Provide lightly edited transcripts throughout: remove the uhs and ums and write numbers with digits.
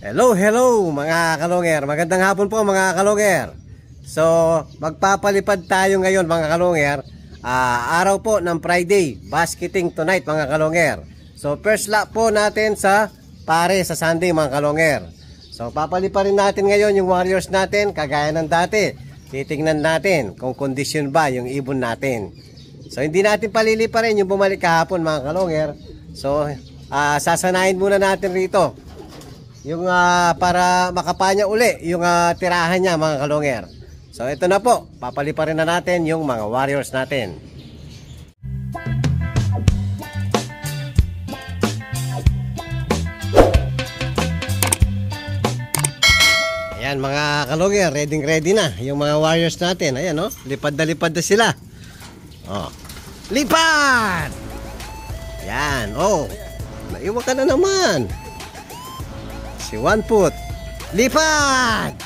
Hello mga kalonger. Magandang hapon po mga kalonger. So, magpapalipad tayo ngayon mga kalonger. Araw po ng Friday, basketing tonight mga kalonger. So, first lap po natin sa pare sa Sunday mga kalonger. So, papalipad rin natin ngayon yung Warriors natin kagaya ng dati. Titingnan natin kung kondisyon ba yung ibon natin. So, hindi natin palilipa rin yung bumalik kahapon mga kalonger. So, sasanayin muna natin rito yung para makapanya uli yung tirahan niya mga kalonger. So ito na po, papaliparin na natin yung mga Warriors natin. Ayan mga kalonger, ready na yung mga Warriors natin. Ayan oh, lipad na sila. Oh, lipad! Ayan, oh, naiwan ka na naman. Si 1 foot. Lipat!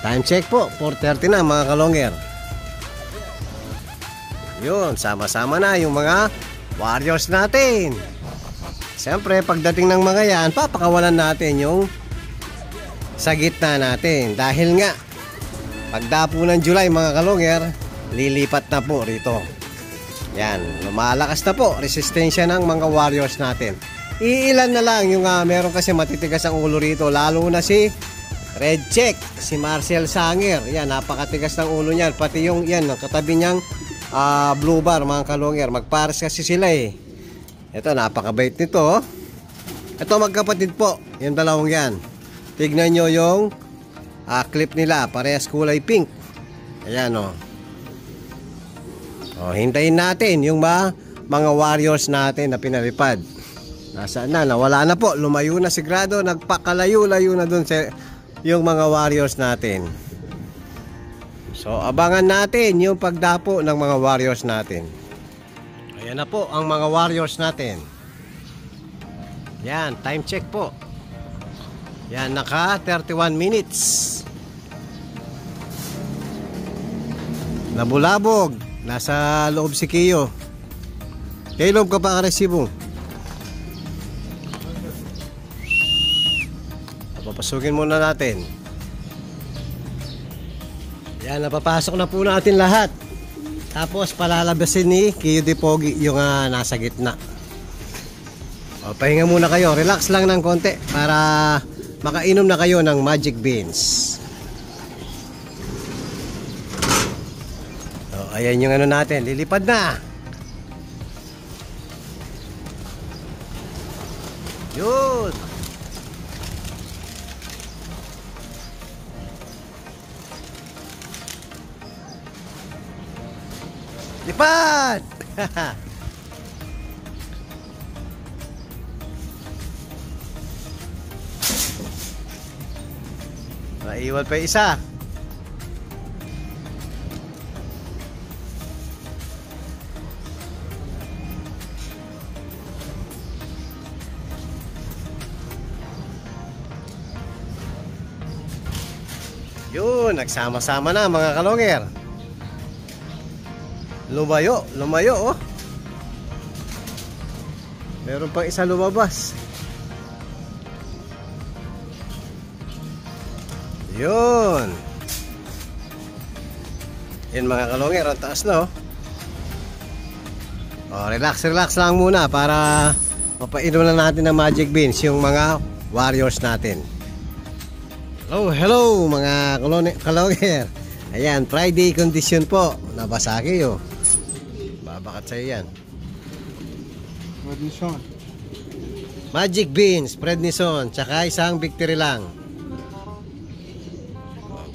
Time check po. 4:30 na mga kalonger. Yun. Sama-sama na yung mga Warriors natin. Siyempre, pagdating ng mga yan, papakawalan natin yung sa gitna natin. Dahil nga, pagdapo ng July mga kalonger, lilipat na po rito. Yan, lumalakas na po resistensya ng mga Warriors natin. Iilan na lang yung meron kasi matitigas ang ulo rito, lalo na si Red Check, si Marcel Sanger. Yan, napakatigas ng ulo niyan. Pati yung yan, katabi niyang Blue Bar mga kalonger. Magpares kasi sila eh. Ito, napakabait nito. Ito magkapatid po, yung dalawang yan. Tignan nyo yung clip nila, parehas kulay pink. Ayan o. Oh, hintayin natin yung mga Warriors natin na pinalipad. Nasaan na? Nawala na po. Lumayo na sigurado. Nagpakalayo-layo na dun sa yung mga Warriors natin. So, abangan natin yung pagdapo ng mga Warriors natin. Ayan na po ang mga Warriors natin. Yan, time check po. Yan, naka 31 minutes. Labulabog. Nasa loob si Kiyo. Kay loob ka pa karesibo. Papasukin muna natin. Yan, napapasok na po natin lahat. Tapos palalabasin ni Kiyo de Pogi yung nasa gitna. O, pahinga muna kayo. Relax lang ng konti para makainom na kayo ng Magic Beans. Ayan yung ano natin, lilipad na. Yun. Lipad. Naiwan pa isa. Yun, nagsama-sama na mga kalonger. Lumayo oh. Meron pang isa lumabas. Yun. Yan mga kalonger, ang taas na oh. Relax lang muna para mapainom na natin ng Magic Beans yung mga Warriors natin. Hello mga kalonger. Ayan, Friday condition po. Nabasa kayo. Babakat sa'yo yan. Prednison. Magic Beans, Prednison, tsaka isang victory lang.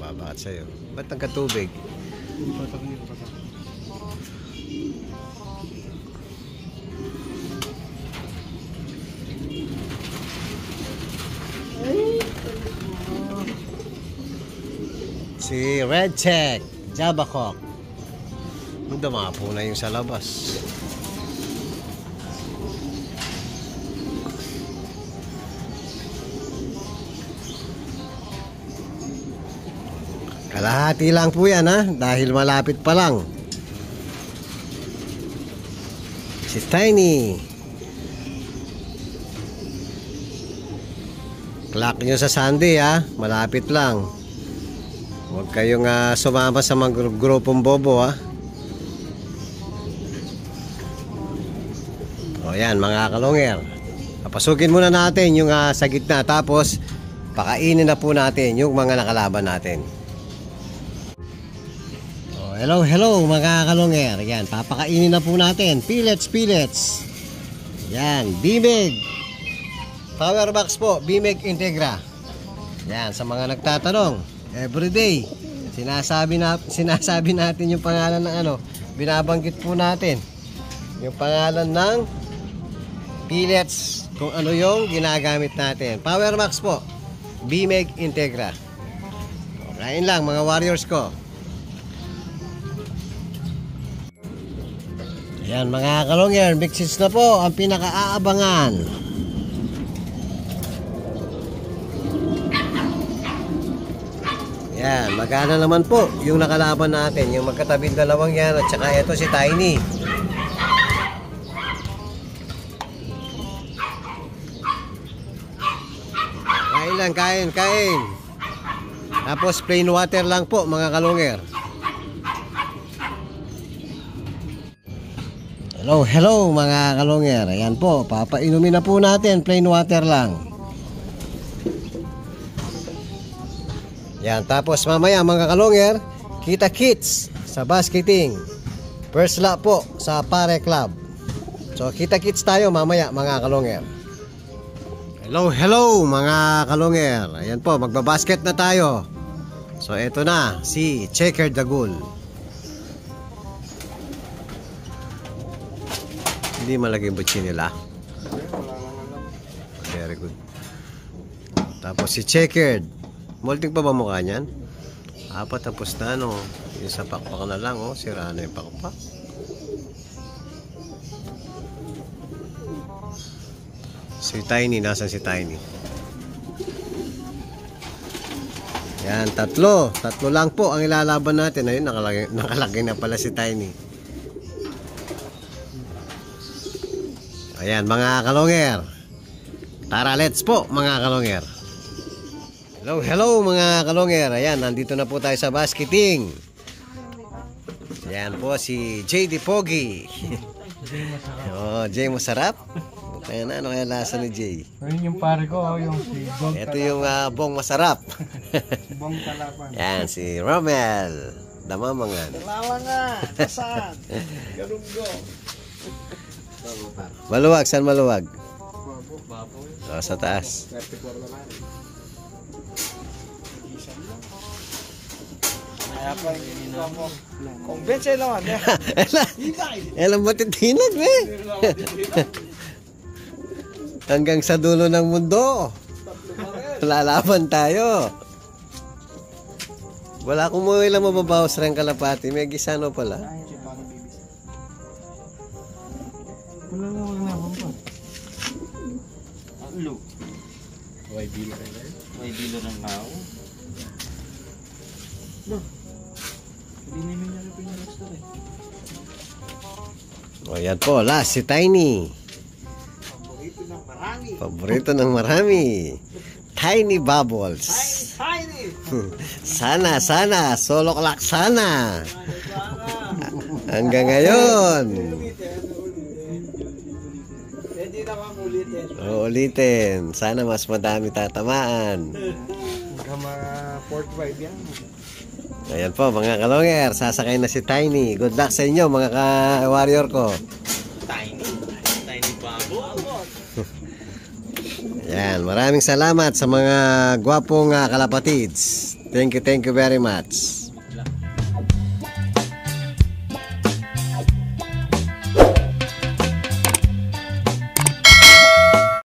Babakat sa'yo. Ba't nagkatubig? Si Red Check, Jabakok. Dumapo na yung sa labas. Kalahati lang po yan dahil malapit pa lang. Si Tiny. Clock nyo sa Sunday ha, malapit lang. Huwag kayong sumama sa mga grupong bobo ha. O yan mga kalongger, papasukin muna natin yung sa gitna, tapos pakainin na po natin yung mga nakalaban natin. O, hello mga kalongger, yan, papakainin na po natin. Pellets. Yan, Bimig Power Box po, Bimig Integra. Yan, sa mga nagtatanong, everyday sinasabi natin yung pangalan ng binabanggit po natin yung pangalan ng pellets, kung ano yung ginagamit natin. Power Box po, Bimig Integra. Kain lang mga warriors ko. Ayan mga kalongger, mixes na po ang pinaka-aabangan. Ayan, magana naman po yung nakalaban natin, yung magkatabing dalawang yan, at saka ito si Tiny. Kain lang, kain. Tapos plain water lang po mga kalongger. Hello mga kalongger. Ayan po, papainumin na po natin, plain water lang. Yan, tapos mamaya mga kalongger, kita kits sa basketing. First lap po sa Pare Club. So kita kits tayo mamaya mga kalongger. Hello mga kalongger. Ayan po, magbabasket na tayo. So eto na si Checker Dagul. Hindi malagay yung butsi nila. Very good. Tapos si Checkered. Molting pa ba mukha niyan? Apat tapos na no. Yung sa pakpak na lang sira na yung pakpak. Si Tiny, nasan si Tiny? Yan, tatlo lang po ang ilalaban natin. Ayun, nakalagay na pala si Tiny. Ayan mga kalongger, tara let's po mga kalongger. Hello mga kalongger. Ayan, nandito na po tayo sa basketing. Ayan po si JD Pogi. Jay Masarap. Ayan, ano kaya lasa ni Jay? Ayun yung pare ko, yung si Bong. Ito yung Bong Masarap. Bong Talapan. Ayan si Romel Damamangan. Dalawa nga, saan? Garunggo. Maluwag, saan maluwag? Babo. Sa taas. 34 na lang. Kaya pa yung convince naman. Elang matitinag hanggang sa dulo ng mundo. Lalaban tayo. Wala kung mo ilang mababawas rin kalapati. May gisano pala. Wala na pa. Ulo. May bilo rin eh. May bilo ng kao. No. Hindi namin nila pinarastar O yan po, last si Tiny. Paborito ng marami. Tiny Bubbles. Tiny! Sana, solo clock sana. Hanggang ngayon. Pwede naman ulitin. Ulitin. Sana mas madami tatamaan. Hanggang mga 4-5 yan. Ayan po mga kalongger, sasakay na si Tiny. Good luck sa inyo mga ka-warrior ko. Tiny Babo. Ayan, maraming salamat sa mga gwapong kalapatids. Thank you very much.